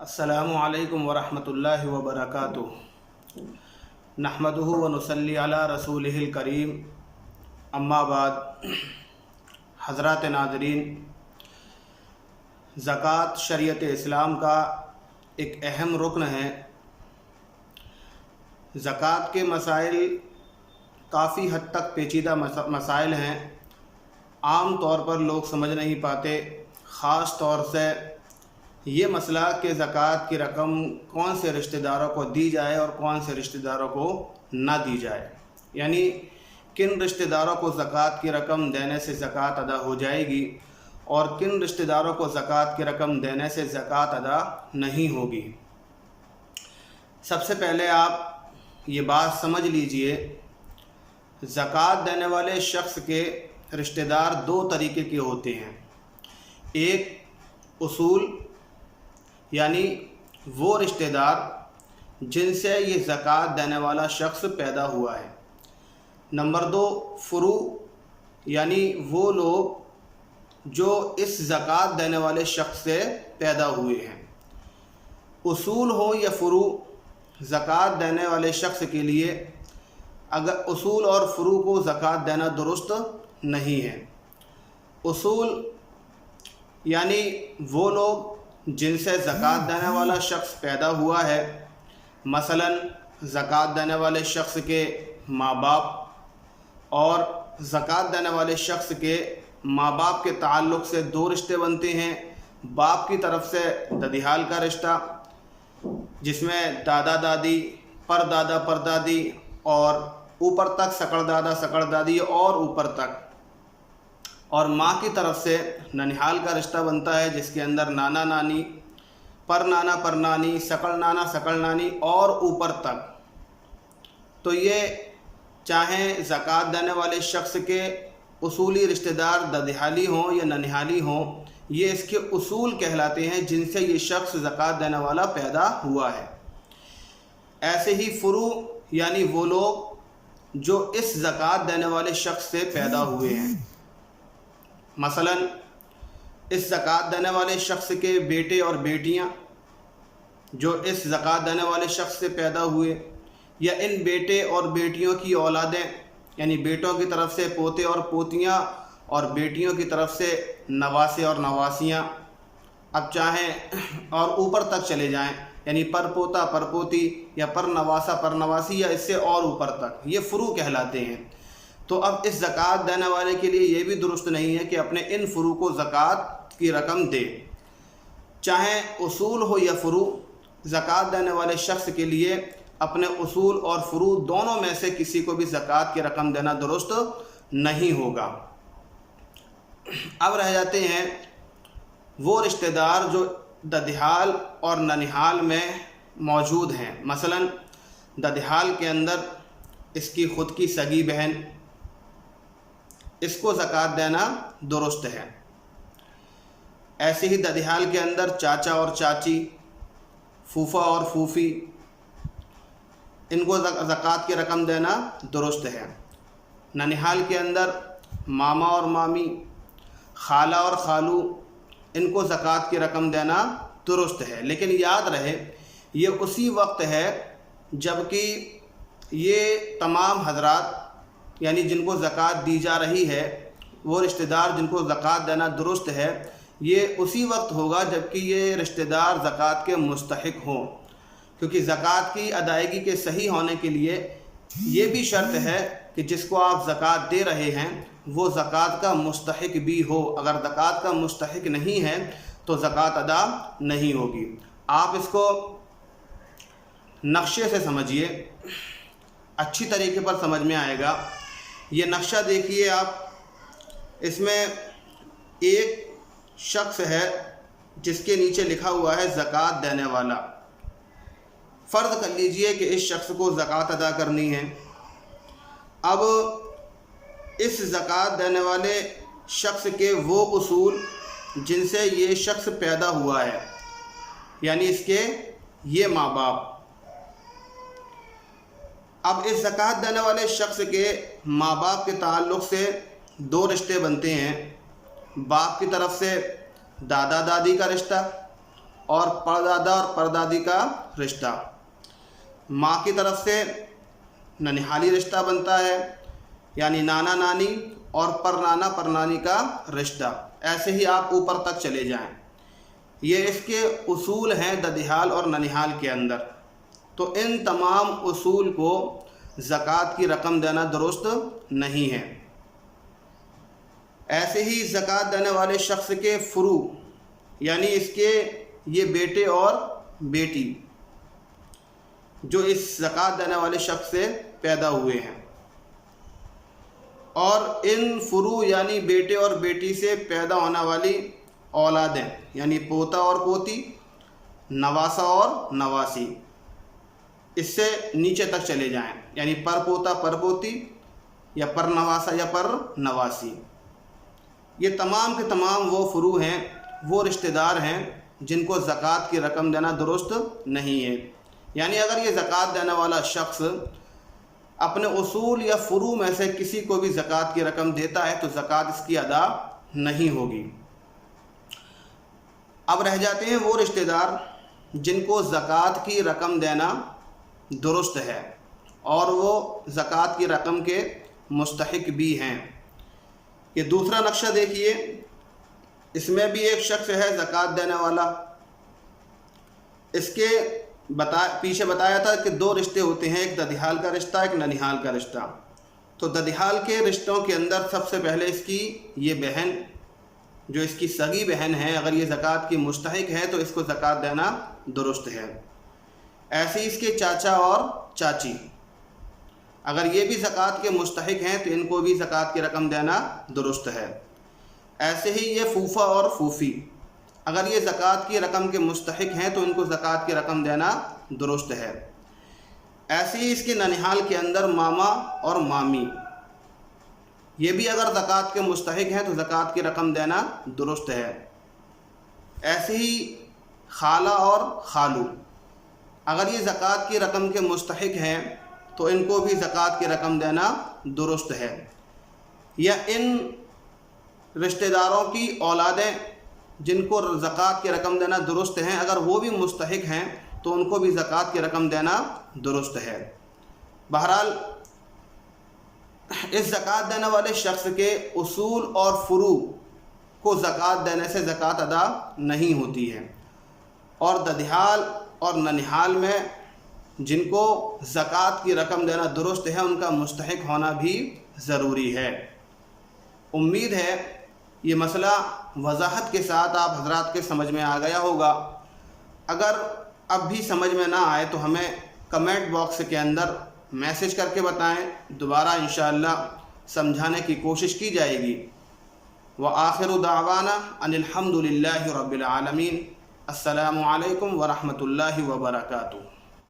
अस्सलामु अलैकुम वरहमतुल्लाहि वबरकातुहू। नहमदुहु व नुसल्ली अला रसूलिहिल करीम। अम्मा बाद। हज़रात नाज़रीन, ज़कात शरीयत इस्लाम का एक अहम रुकन है। ज़कात के मसाइल काफ़ी हद तक पेचीदा मसाइल हैं। आम तौर पर लोग समझ नहीं पाते, ख़ास तौर से ये मसला कि ज़कात की रकम कौन से रिश्तेदारों को दी जाए और कौन से रिश्तेदारों को ना दी जाए, यानी किन रिश्तेदारों को ज़कात की रकम देने से ज़कात अदा हो जाएगी और किन रिश्तेदारों को ज़कात की रकम देने से ज़कात अदा नहीं होगी। सबसे पहले आप ये बात समझ लीजिए, ज़कात देने वाले शख्स के रिश्तेदार दो तरीके के होते हैं। एक उसूल, यानी वो रिश्तेदार जिनसे ये ज़कात देने वाला शख्स पैदा हुआ है। नंबर दो फ़ुरू, यानी वो लोग जो इस ज़कात देने वाले शख्स से पैदा हुए हैं। उसूल हो या फ़ुरू, ज़कात देने वाले शख्स के लिए अगर उसूल और फ़ुरू को ज़कात देना दुरुस्त नहीं है। उसूल यानी वो लोग जिनसे ज़कात देने वाला शख्स पैदा हुआ है, मसलन ज़कात देने वाले शख्स के माँ बाप और ज़कात देने वाले शख्स के माँ बाप के ताल्लुक़ से दो रिश्ते बनते हैं। बाप की तरफ से ददिहाल का रिश्ता, जिसमें दादा दादी, परदादा परदादी और ऊपर तक सकड़ दादा सकड़ दादी और ऊपर तक, और माँ की तरफ से ननिहाल का रिश्ता बनता है, जिसके अंदर नाना नानी, पर नानी, सकड़ नानी और ऊपर तक। तो ये चाहे ज़कात देने वाले शख्स के उसूली रिश्तेदार ददिहाली हों या ननिहाली हों, ये इसके उसूल कहलाते हैं जिनसे ये शख्स ज़कात देने वाला पैदा हुआ है। ऐसे ही फ़ुरू, यानी वो लोग जो इस ज़कात देने वाले शख्स से पैदा हुए हैं। मसलन इस ज़कात देने वाले शख्स के बेटे और बेटियां जो इस ज़कात देने वाले शख्स से पैदा हुए, या इन बेटे और बेटियों की औलादें, यानी बेटों की तरफ से पोते और पोतियां और बेटियों की तरफ से नवासे और नवासियां, अब चाहें और ऊपर तक चले जाएं, यानी परपोता परपोती या परनवासा परनवासी या इससे और ऊपर तक, ये फ़ुरू कहलाते हैं। तो अब इस ज़कात देने वाले के लिए ये भी दुरुस्त नहीं है कि अपने इन फ़ुरू को ज़कात की रकम दे। चाहे उसूल हो या फ़ुरू, ज़कात देने वाले शख्स के लिए अपने उसूल और फ़ुरू दोनों में से किसी को भी ज़कात की रकम देना दुरुस्त नहीं होगा। अब रह जाते हैं वो रिश्तेदार जो ददिहाल और ननिहाल में मौजूद हैं। मसलन ददिहाल के अंदर इसकी ख़ुद की सगी बहन, इसको ज़कात देना दुरुस्त है। ऐसे ही ददिहाल के अंदर चाचा और चाची, फूफा और फूफी, इनको ज़कात की रकम देना दुरुस्त है। ननिहाल के अंदर मामा और मामी, खाला और खालू, इनको ज़कात की रकम देना दुरुस्त है। लेकिन याद रहे, ये उसी वक्त है जबकि ये तमाम हजरात, यानी जिनको ज़कात दी जा रही है, वो रिश्तेदार जिनको ज़कात देना दुरुस्त है, ये उसी वक्त होगा जबकि ये रिश्तेदार ज़कात के मुस्तहिक हों। क्योंकि ज़कात की अदायगी के सही होने के लिए ये भी शर्त है कि जिसको आप ज़कात दे रहे हैं वो ज़कात का मुस्तहिक भी हो। अगर ज़कात का मुस्तहिक नहीं है तो ज़कात अदा नहीं होगी। आप इसको नक्शे से समझिए, अच्छी तरीके पर समझ में आएगा। ये नक्शा देखिए आप, इसमें एक शख्स है जिसके नीचे लिखा हुआ है ज़कात देने वाला। फ़र्ज़ कर लीजिए कि इस शख्स को ज़कात अदा करनी है। अब इस ज़कात देने वाले शख्स के वो उसूल जिनसे ये शख्स पैदा हुआ है, यानी इसके ये माँ बाप। अब इस ज़कात देने वाले शख्स के माँ बाप के ताल्लुक़ से दो रिश्ते बनते हैं। बाप की तरफ से दादा दादी का रिश्ता اور پردادا اور پردادی کا رشتہ، ماں کی طرف سے ننہالی رشتہ بنتا ہے یعنی نانا نانی اور پرنانا پرنانی کا رشتہ، ایسے ہی آپ اوپر تک چلے جائیں۔ یہ اس کے اصول ہیں ددھیال اور ننہال کے اندر۔ تو ان تمام اصول کو زکوٰۃ کی رقم دینا درست نہیں ہے۔ ایسے ہی زکوٰۃ دینے والے شخص کے فروع یعنی اس کے یہ بیٹے اور بیٹی جو اس زکوٰۃ دینے والے شخص سے پیدا ہوئے ہیں، اور ان فروع یعنی بیٹے اور بیٹی سے پیدا ہونے والی اولادیں یعنی پوتا اور پوتی، نواسا اور نواسی، اس سے نیچے تک چلے جائیں یعنی پر پوتا پر پوتی یا پر نواسا یا پر نواسی، یہ تمام کے تمام وہ فروع ہیں، وہ رشتہ دار ہیں جن کو زکوٰۃ کی رقم دینا درست نہیں ہے۔ یعنی اگر یہ زکوٰۃ دینے والا شخص اپنے اصول یا فروع میں سے کسی کو بھی زکوٰۃ کی رقم دیتا ہے تو زکوٰۃ اس کی ادا نہیں ہوگی۔ اب رہ جاتے ہیں وہ رشتہ دار جن کو زکوٰۃ کی رقم دینا درست ہے اور وہ زکوٰۃ کی رقم کے مستحق بھی ہیں۔ یہ دوسرا نقشہ دیکھیے، اس میں بھی ایک شخص ہے زکوٰۃ دینے والا۔ اس کے پیچھے بتایا تھا کہ دو رشتے ہوتے ہیں، ایک ددھیال کا رشتہ، ایک ننہال کا رشتہ۔ تو ددھیال کے رشتوں کے اندر سب سے پہلے اس کی یہ بہن جو اس کی سگی بہن ہے، اگر یہ زکوٰۃ کی مستحق ہے تو اس کو زکوٰۃ دینا درست ہے۔ ایسے ہی اس کے چاچا اور چاچی، اگر یہ بھی زکوٰۃ کے مستحق ہیں تو ان کو بھی زکوٰۃ کی رقم دینا درست ہے۔ ایسے ہی یہ پھوپھا اور پھوپھی، اگر یہ زکوٰۃ کی رقم کے مستحق ہیں تو ان کو زکوٰۃ کی رقم دینا درست ہے۔ ایسے ہی اس کے ننہال کے اندر ماما اور مامی، یہ بھی اگر زکوٰۃ کے مستحق ہیں تو زکوٰۃ کی رقم دینا درست ہے۔ ایسے ہی خالہ اور خالو، اگر یہ زکوٰۃ کی رقم کے مستحق ہیں تو ان کو بھی زکوٰۃ کی رقم دینا درست ہے۔ یا ان رشتہ داروں کی اولادیں جن کو زکوٰۃ کی رقم دینا درست ہیں، اگر وہ بھی مستحق ہیں تو ان کو بھی زکوٰۃ کی رقم دینا درست ہے۔ بہرحال اس زکوٰۃ دینے والے شخص کے اصول اور فروع کو زکوٰۃ دینے سے زکوٰۃ ادا نہیں ہوتی ہے، اور ددھیال اور ننہال میں جن کو زکوٰۃ کی رقم دینا درست ہے ان کا مستحق ہونا بھی ضروری ہے۔ امید ہے یہ مسئلہ وضاحت کے ساتھ آپ حضرات کے سمجھ میں آ گیا ہوگا۔ اگر اب بھی سمجھ میں نہ آئے تو ہمیں کمنٹ باکس کے اندر میسج کر کے بتائیں، دوبارہ انشاءاللہ سمجھانے کی کوشش کی جائے گی۔ وآخر دعوانا ان الحمد للہ رب العالمین۔ السلام علیکم ورحمۃ اللہ وبرکاتہ۔